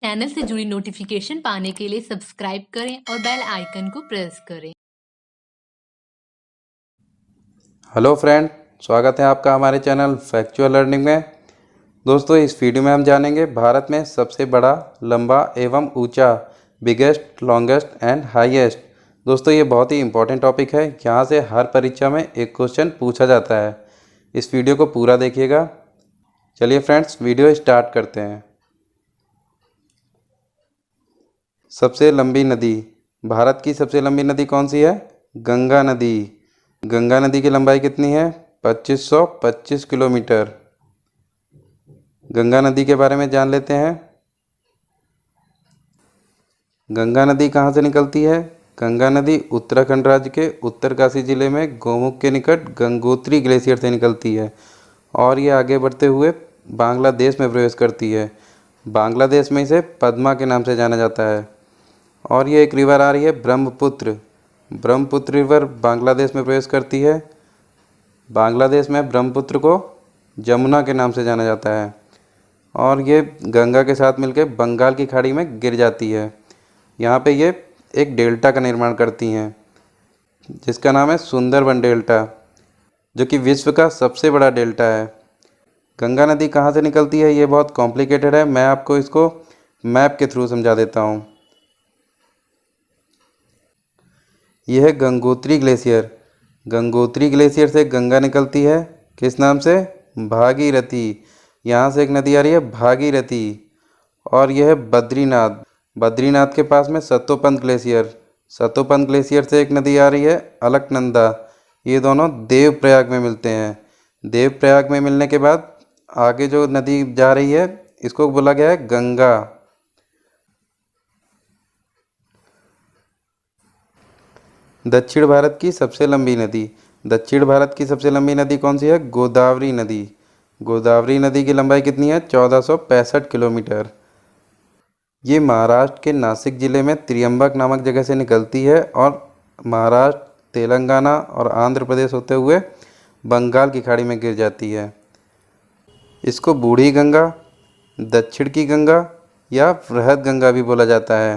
Channel से जुड़ी notification पाने के लिए सब्सक्राइब करें और बेल आइकन को प्रेस करें। हेलो फ्रेंड, स्वागत है आपका हमारे चैनल फैक्चुअल लर्निंग में। दोस्तों, इस वीडियो में हम जानेंगे भारत में सबसे बड़ा, लंबा एवं ऊंचा, बिगेस्ट, लॉन्गेस्ट एंड हाईएस्ट। दोस्तों, ये बहुत ही इंपॉर्टेंट टॉपिक है। यहाँ से हर परीक्षा में एक क्वेश्चन पूछा जाता है। इस वीडियो को पूरा देखिएगा। चलिए फ्रेंड्स, वीडियो स्टार्ट करते हैं। सबसे लंबी नदी। भारत की सबसे लंबी नदी कौन सी है? गंगा नदी। गंगा नदी की लंबाई कितनी है? 2525 किलोमीटर। गंगा नदी के बारे में जान लेते हैं। गंगा नदी कहाँ से निकलती है? गंगा नदी उत्तराखंड राज्य के उत्तरकाशी जिले में गोमुख के निकट गंगोत्री ग्लेशियर से निकलती है और ये आगे बढ़ते हुए बांग्लादेश में प्रवेश करती है। बांग्लादेश में इसे पद्मा के नाम से जाना जाता है। और ये एक रिवर आ रही है ब्रह्मपुत्र। ब्रह्मपुत्र रिवर बांग्लादेश में प्रवेश करती है। बांग्लादेश में ब्रह्मपुत्र को जमुना के नाम से जाना जाता है और ये गंगा के साथ मिलकर बंगाल की खाड़ी में गिर जाती है। यहाँ पे ये एक डेल्टा का निर्माण करती हैं जिसका नाम है सुंदरबन डेल्टा, जो कि विश्व का सबसे बड़ा डेल्टा है। गंगा नदी कहाँ से निकलती है ये बहुत कॉम्प्लिकेटेड है। मैं आपको इसको मैप के थ्रू समझा देता हूँ। यह है गंगोत्री ग्लेशियर। गंगोत्री ग्लेशियर से गंगा निकलती है। किस नाम से? भागीरथी। यहाँ से एक नदी आ रही है भागीरथी। और यह है बद्रीनाथ। बद्रीनाथ के पास में सतोपंत ग्लेशियर। सतोपंत ग्लेशियर से एक नदी आ रही है अलकनंदा। ये दोनों देवप्रयाग में मिलते हैं। देवप्रयाग में मिलने के बाद आगे जो नदी जा रही है इसको बोला गया है गंगा। दक्षिण भारत की सबसे लंबी नदी। दक्षिण भारत की सबसे लंबी नदी कौन सी है? गोदावरी नदी। गोदावरी नदी की लंबाई कितनी है? 1465 किलोमीटर। ये महाराष्ट्र के नासिक जिले में त्रियंबक नामक जगह से निकलती है और महाराष्ट्र, तेलंगाना और आंध्र प्रदेश होते हुए बंगाल की खाड़ी में गिर जाती है। इसको बूढ़ी गंगा, दक्षिण की गंगा या वृहद गंगा भी बोला जाता है।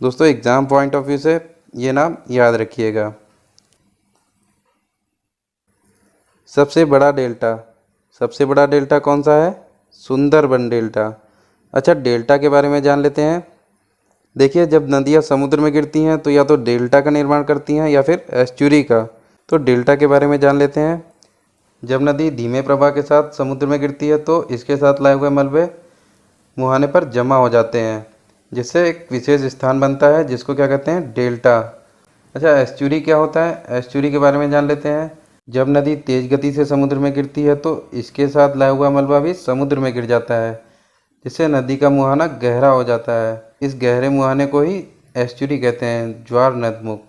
दोस्तों, एग्जाम पॉइंट ऑफ व्यू से ये नाम याद रखिएगा। सबसे बड़ा डेल्टा। सबसे बड़ा डेल्टा कौन सा है? सुंदरबन डेल्टा। अच्छा, डेल्टा के बारे में जान लेते हैं। देखिए, जब नदियाँ समुद्र में गिरती हैं तो या तो डेल्टा का निर्माण करती हैं या फिर एस्चुरी का। तो डेल्टा के बारे में जान लेते हैं। जब नदी धीमे प्रवाह के साथ समुद्र में गिरती है तो इसके साथ लाए हुए मलबे मुहाने पर जमा हो जाते हैं, जिससे एक विशेष स्थान बनता है जिसको क्या कहते हैं? डेल्टा। अच्छा, एस्चुरी क्या होता है? एस्चुरी के बारे में जान लेते हैं। जब नदी तेज गति से समुद्र में गिरती है तो इसके साथ लाया हुआ मलबा भी समुद्र में गिर जाता है, जिससे नदी का मुहाना गहरा हो जाता है। इस गहरे मुहाने को ही एस्चुरी कहते हैं, ज्वार नदमुख।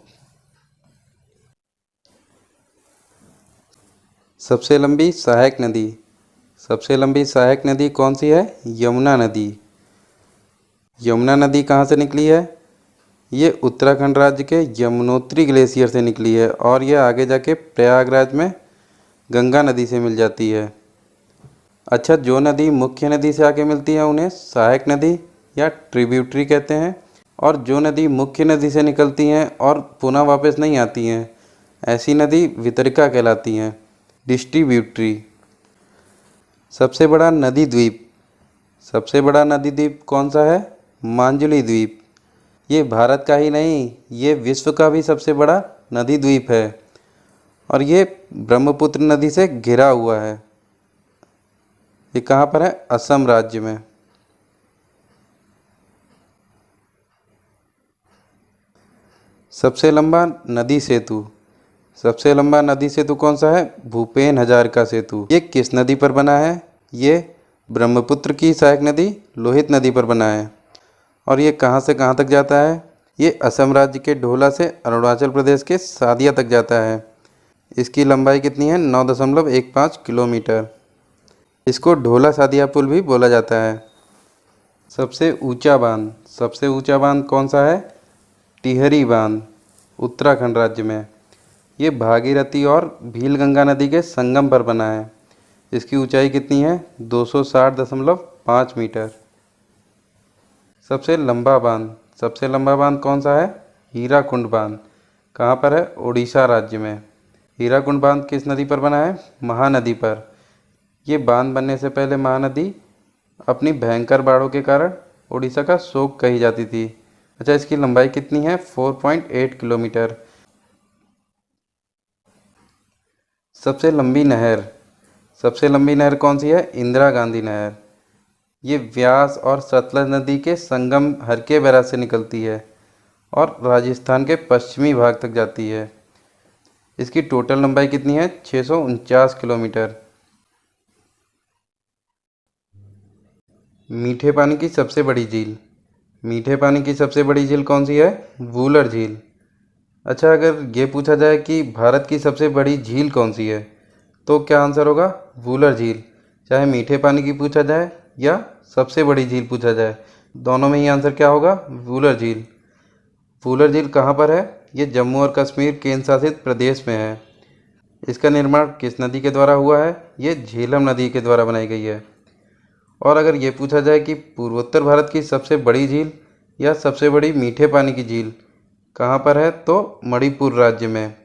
सबसे लंबी सहायक नदी। सबसे लंबी सहायक नदी कौन सी है? यमुना नदी। यमुना नदी कहाँ से निकली है? ये उत्तराखंड राज्य के यमुनोत्री ग्लेशियर से निकली है और ये आगे जाके प्रयागराज में गंगा नदी से मिल जाती है। अच्छा, जो नदी मुख्य नदी से आके मिलती है उन्हें सहायक नदी या ट्रिब्यूटरी कहते हैं, और जो नदी मुख्य नदी से निकलती हैं और पुनः वापस नहीं आती हैं, ऐसी नदी वितरिका कहलाती हैं, डिस्ट्रीब्यूटरी। सबसे बड़ा नदी द्वीप। सबसे बड़ा नदी द्वीप कौन सा है? मांजुली द्वीप। ये भारत का ही नहीं, ये विश्व का भी सबसे बड़ा नदी द्वीप है और ये ब्रह्मपुत्र नदी से घिरा हुआ है। ये कहाँ पर है? असम राज्य में। सबसे लंबा नदी सेतु। सबसे लंबा नदी सेतु कौन सा है? भूपेन हजारिका सेतु। ये किस नदी पर बना है? ये ब्रह्मपुत्र की सहायक नदी लोहित नदी पर बना है। और ये कहाँ से कहाँ तक जाता है? ये असम राज्य के ढोला से अरुणाचल प्रदेश के सादिया तक जाता है। इसकी लंबाई कितनी है? 9.15 किलोमीटर। इसको ढोला सादिया पुल भी बोला जाता है। सबसे ऊंचा बांध। सबसे ऊंचा बांध कौन सा है? टिहरी बांध, उत्तराखंड राज्य में। ये भागीरथी और भीलगंगा नदी के संगम पर बना है। इसकी ऊंचाई कितनी है? 260.5 मीटर। सबसे लंबा बांध कौन सा है? हीराकुंड बांध। कहाँ पर है? उड़ीसा राज्य में। हीराकुंड बांध किस नदी पर बना है? महानदी पर। ये बांध बनने से पहले महानदी अपनी भयंकर बाढ़ों के कारण उड़ीसा का शोक कही जाती थी। अच्छा, इसकी लंबाई कितनी है? 4.8 किलोमीटर। सबसे लंबी नहर कौन सी है? इंदिरा गांधी नहर। ये व्यास और सतलज नदी के संगम हरके बैराज से निकलती है और राजस्थान के पश्चिमी भाग तक जाती है। इसकी टोटल लंबाई कितनी है? 649 किलोमीटर। मीठे पानी की सबसे बड़ी झील कौन सी है? वूलर झील। अच्छा, अगर ये पूछा जाए कि भारत की सबसे बड़ी झील कौन सी है, तो क्या आंसर होगा? वूलर झील। चाहे मीठे पानी की पूछा जाए या सबसे बड़ी झील पूछा जाए, दोनों में ही आंसर क्या होगा? वूलर झील। वूलर झील कहाँ पर है? ये जम्मू और कश्मीर केंद्र शासित प्रदेश में है। इसका निर्माण किस नदी के द्वारा हुआ है? ये झेलम नदी के द्वारा बनाई गई है। और अगर ये पूछा जाए कि पूर्वोत्तर भारत की सबसे बड़ी झील या सबसे बड़ी मीठे पानी की झील कहाँ पर है, तो मणिपुर राज्य में।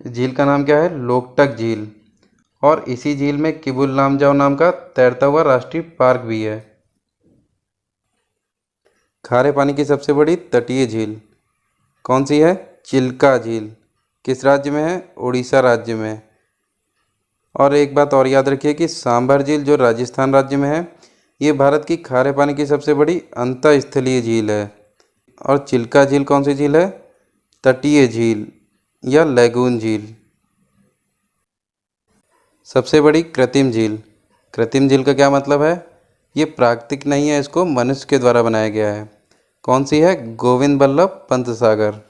इस झील का नाम क्या है? लोकटक झील। और इसी झील में किबुल लामजाओ नाम का तैरता हुआ राष्ट्रीय पार्क भी है। खारे पानी की सबसे बड़ी तटीय झील कौन सी है? चिल्का झील। किस राज्य में है? उड़ीसा राज्य में। और एक बात और याद रखिए कि सांभर झील जो राजस्थान राज्य में है, ये भारत की खारे पानी की सबसे बड़ी अंतःस्थलीय झील है। और चिल्का झील कौन सी झील है? तटीय झील या लैगून झील। सबसे बड़ी कृत्रिम झील का क्या मतलब है? ये प्राकृतिक नहीं है, इसको मनुष्य के द्वारा बनाया गया है। कौन सी है? गोविंद बल्लभ पंत सागर।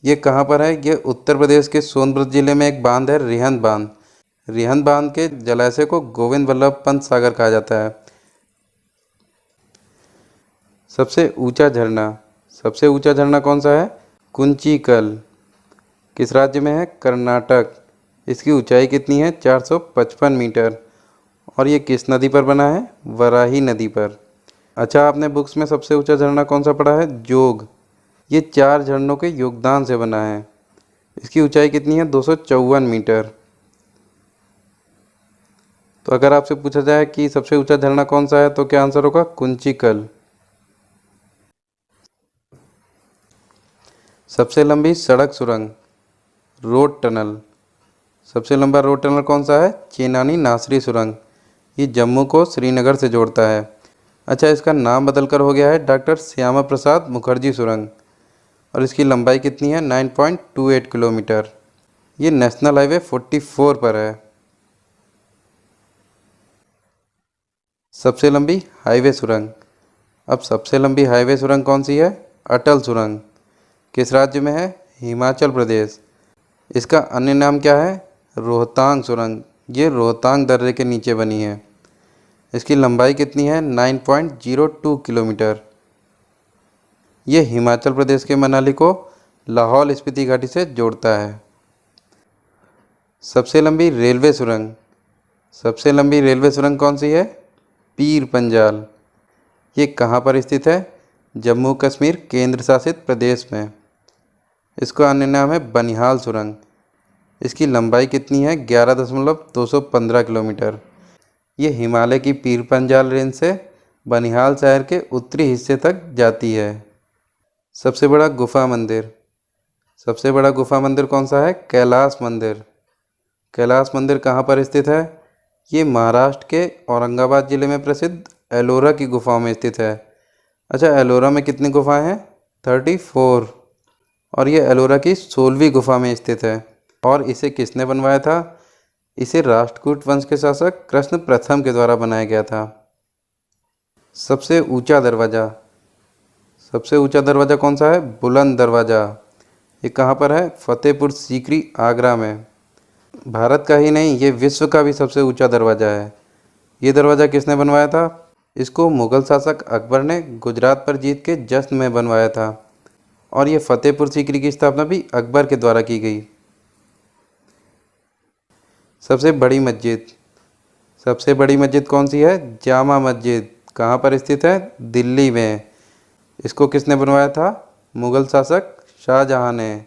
ये कहाँ पर है? ये उत्तर प्रदेश के सोनभद्र जिले में एक बांध है, रिहंद बांध। रिहंद बांध के जलाशय को गोविंद बल्लभ पंत सागर कहा जाता है। सबसे ऊंचा झरना कौन सा है? कुंचिकल। किस राज्य में है? कर्नाटक। इसकी ऊंचाई कितनी है? 455 मीटर। और ये किस नदी पर बना है? वराही नदी पर। अच्छा, आपने बुक्स में सबसे ऊंचा झरना कौन सा पढ़ा है? जोग। ये 4 झरनों के योगदान से बना है। इसकी ऊंचाई कितनी है? 254 मीटर। तो अगर आपसे पूछा जाए कि सबसे ऊंचा झरना कौन सा है, तो क्या आंसर होगा? कुंचिकल। सबसे लंबी सड़क सुरंग, रोड टनल। सबसे लंबा रोड टनल कौन सा है? चेनानी नासरी सुरंग। ये जम्मू को श्रीनगर से जोड़ता है। अच्छा, इसका नाम बदलकर हो गया है डॉक्टर श्यामा प्रसाद मुखर्जी सुरंग। और इसकी लंबाई कितनी है? 9.28 किलोमीटर। ये नेशनल हाईवे 44 पर है। सबसे लंबी हाईवे सुरंग। अब सबसे लंबी हाईवे सुरंग कौन सी है? अटल सुरंग। किस राज्य में है? हिमाचल प्रदेश। इसका अन्य नाम क्या है? रोहतांग सुरंग। ये रोहतांग दर्रे के नीचे बनी है। इसकी लंबाई कितनी है? 9.02 किलोमीटर। ये हिमाचल प्रदेश के मनाली को लाहौल स्पीति घाटी से जोड़ता है। सबसे लंबी रेलवे सुरंग कौन सी है? पीर पंजाल। ये कहाँ पर स्थित है? जम्मू कश्मीर केंद्र शासित प्रदेश में। इसका अन्य नाम है बनिहाल सुरंग। इसकी लंबाई कितनी है? 11.215 किलोमीटर। ये हिमालय की पीर पंजाल रेंज से बनिहाल शहर के उत्तरी हिस्से तक जाती है। सबसे बड़ा गुफा मंदिर कौन सा है? कैलाश मंदिर। कैलाश मंदिर कहाँ पर स्थित है? ये महाराष्ट्र के औरंगाबाद जिले में प्रसिद्ध एलोरा की गुफाओं में स्थित है। अच्छा, एलोरा में कितनी गुफाएं हैं? 34। और ये एलोरा की 16वीं गुफा में स्थित है। और इसे किसने बनवाया था? इसे राष्ट्रकूट वंश के शासक कृष्ण प्रथम के द्वारा बनाया गया था। सबसे ऊंचा दरवाज़ा कौन सा है? बुलंद दरवाज़ा। ये कहाँ पर है? फतेहपुर सीकरी, आगरा में। भारत का ही नहीं, ये विश्व का भी सबसे ऊंचा दरवाज़ा है। ये दरवाज़ा किसने बनवाया था? इसको मुग़ल शासक अकबर ने गुजरात पर जीत के जश्न में बनवाया था। और ये फतेहपुर सीकरी की स्थापना भी अकबर के द्वारा की गई। सबसे बड़ी मस्जिद कौन सी है? जामा मस्जिद। कहाँ पर स्थित है? दिल्ली में। इसको किसने बनवाया था? मुग़ल शासक शाहजहाँ ने।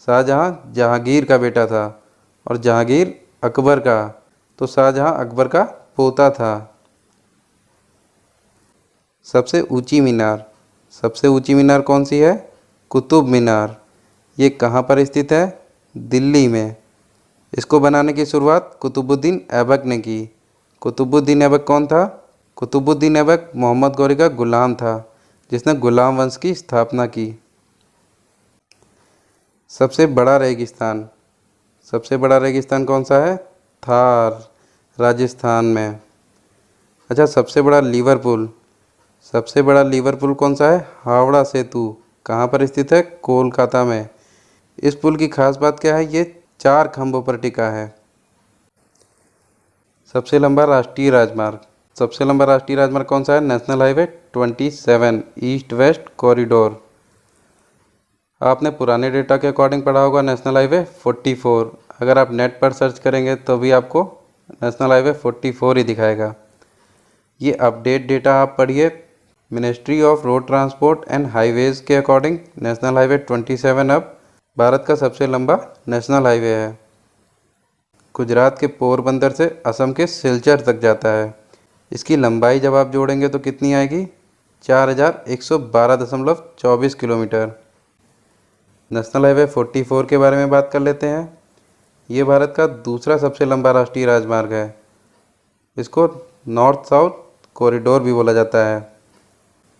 शाहजहाँ जहांगीर का बेटा था और जहांगीर अकबर का, तो शाहजहाँ अकबर का पोता था। सबसे ऊंची मीनार, सबसे ऊंची मीनार कौन सी है? कुतुब मीनार। ये कहाँ पर स्थित है? दिल्ली में। इसको बनाने की शुरुआत कुतुबुद्दीन ऐबक ने की। कुतुबुद्दीन ऐबक कौन था? कुतुबुद्दीन ऐबक मोहम्मद गौरी का गुलाम था, जिसने गुलाम वंश की स्थापना की। सबसे बड़ा रेगिस्तान, सबसे बड़ा रेगिस्तान कौन सा है? थार, राजस्थान में। अच्छा, सबसे बड़ा लिवरपूल, सबसे बड़ा लिवरपूल कौन सा है? हावड़ा सेतु। कहाँ पर स्थित है? कोलकाता में। इस पुल की खास बात क्या है? ये 4 खंभों पर टिका है। सबसे लंबा राष्ट्रीय राजमार्ग, सबसे लंबा राष्ट्रीय राजमार्ग कौन सा है? National highway 27 east west corridor. आपने पुराने डेटा के अकॉर्डिंग पढ़ा होगा नेशनल हाईवे 44। अगर आप नेट पर सर्च करेंगे तो भी आपको नेशनल हाईवे 44 ही दिखाएगा। ये अपडेट डेटा आप पढ़िए। Ministry of road transport and highways के अकॉर्डिंग नेशनल हाईवे 27 अब भारत का सबसे लंबा नेशनल हाईवे है। गुजरात के पोरबंदर से असम के सिलचर तक जाता है। इसकी लंबाई जब आप जोड़ेंगे तो कितनी आएगी? 4112.24 किलोमीटर। नेशनल हाईवे 44 के बारे में बात कर लेते हैं। ये भारत का दूसरा सबसे लंबा राष्ट्रीय राजमार्ग है। इसको नॉर्थ साउथ कॉरिडोर भी बोला जाता है।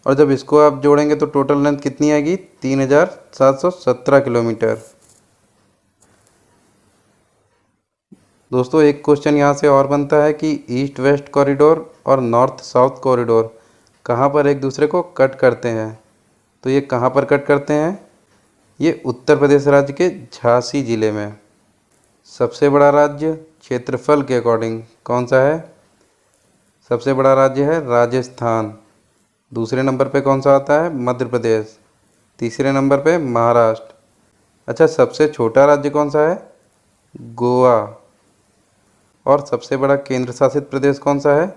और जब इसको आप जोड़ेंगे तो टोटल लेंथ कितनी आएगी? 3717 किलोमीटर। दोस्तों, एक क्वेश्चन यहाँ से और बनता है कि ईस्ट वेस्ट कॉरिडोर और नॉर्थ साउथ कॉरिडोर कहाँ पर एक दूसरे को कट करते हैं? तो ये कहाँ पर कट करते हैं? ये उत्तर प्रदेश राज्य के झांसी जिले में। सबसे बड़ा राज्य क्षेत्रफल के अकॉर्डिंग कौन सा है? सबसे बड़ा राज्य है राजस्थान। दूसरे नंबर पे कौन सा आता है? मध्य प्रदेश। तीसरे नंबर पे महाराष्ट्र। अच्छा, सबसे छोटा राज्य कौन सा है? गोवा। और सबसे बड़ा केंद्र शासित प्रदेश कौन सा है?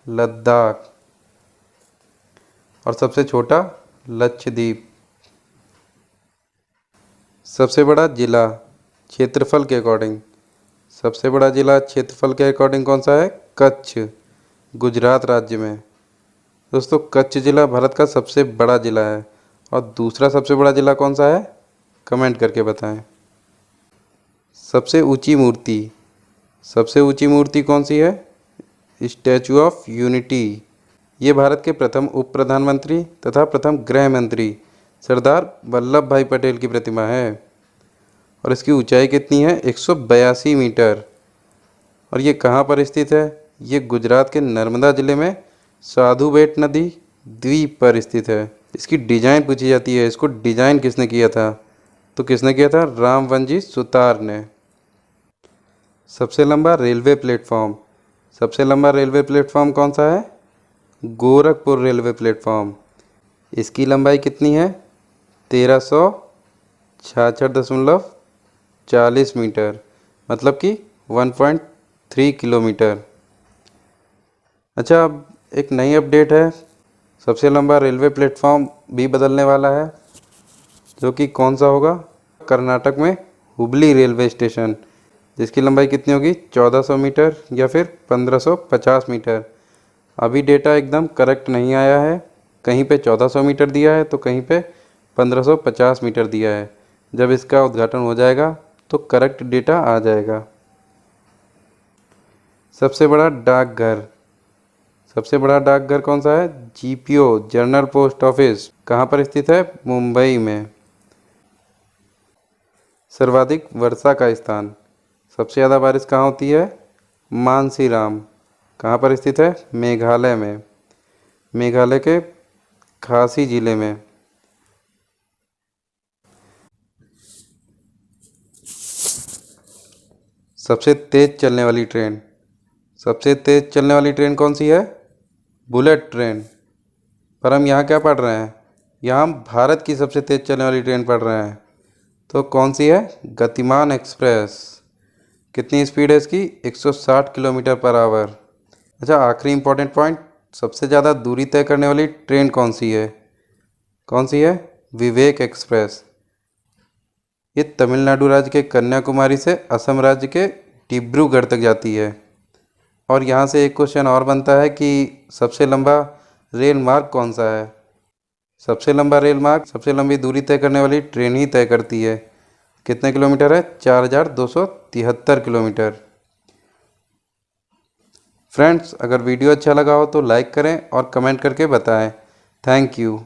लद्दाख। और सबसे छोटा लक्षद्वीप। सबसे बड़ा जिला क्षेत्रफल के अकॉर्डिंग, सबसे बड़ा जिला क्षेत्रफल के अकॉर्डिंग कौन सा है? कच्छ, गुजरात राज्य में। दोस्तों, कच्छ जिला भारत का सबसे बड़ा जिला है। और दूसरा सबसे बड़ा जिला कौन सा है? कमेंट करके बताएं। सबसे ऊंची मूर्ति, सबसे ऊंची मूर्ति कौन सी है? Statue of unity. ये भारत के प्रथम उप प्रधानमंत्री तथा प्रथम गृह मंत्री सरदार वल्लभ भाई पटेल की प्रतिमा है। और इसकी ऊंचाई कितनी है? 182 मीटर। और ये कहाँ पर स्थित है? ये गुजरात के नर्मदा जिले में साधु बेट नदी द्वीप पर स्थित है। इसकी डिजाइन पूछी जाती है, इसको डिजाइन किसने किया था? तो किसने किया था? रामवनजी सुतार ने। सबसे लंबा रेलवे प्लेटफॉर्म, सबसे लंबा रेलवे प्लेटफॉर्म कौन सा है? Gorakhpur railway platform. इसकी लंबाई कितनी है? 1366.40 मीटर, मतलब कि 1.3 किलोमीटर। अच्छा, अब एक नई अपडेट है। सबसे लंबा रेलवे प्लेटफॉर्म भी बदलने वाला है, जो कि कौन सा होगा? कर्नाटक में हुबली रेलवे स्टेशन, जिसकी लंबाई कितनी होगी? 1400 मीटर या फिर 1550 मीटर। अभी डेटा एकदम करेक्ट नहीं आया है, कहीं पे 1400 मीटर दिया है तो कहीं पे 1550 मीटर दिया है। जब इसका उद्घाटन हो जाएगा तो करेक्ट डेटा आ जाएगा। सबसे बड़ा डाकघर, सबसे बड़ा डाकघर कौन सा है? GPO, general post office. कहाँ पर स्थित है? मुंबई में। सर्वाधिक वर्षा का स्थान, सबसे ज़्यादा बारिश कहाँ होती है? मानसीराम। कहाँ पर स्थित है? मेघालय में, मेघालय के खासी जिले में। सबसे तेज़ चलने वाली ट्रेन, सबसे तेज़ चलने वाली ट्रेन कौन सी है? Bullet train. पर हम यहाँ क्या पढ़ रहे हैं? यहाँ हम भारत की सबसे तेज़ चलने वाली ट्रेन पढ़ रहे हैं। तो कौन सी है? गतिमान एक्सप्रेस। कितनी स्पीड है इसकी? 160 किलोमीटर पर आवर। अच्छा, आखिरी इंपॉर्टेंट पॉइंट, सबसे ज़्यादा दूरी तय करने वाली ट्रेन कौन सी है? कौन सी है? विवेक एक्सप्रेस। ये तमिलनाडु राज्य के कन्याकुमारी से असम राज्य के डिब्रूगढ़ तक जाती है। और यहाँ से एक क्वेश्चन और बनता है कि सबसे लंबा रेल मार्ग कौन सा है? सबसे लंबा रेल मार्ग सबसे लंबी दूरी तय करने वाली ट्रेन ही तय करती है। कितने किलोमीटर है? 4273 किलोमीटर। फ्रेंड्स, अगर वीडियो अच्छा लगा हो तो लाइक करें और कमेंट करके बताएं। Thank you.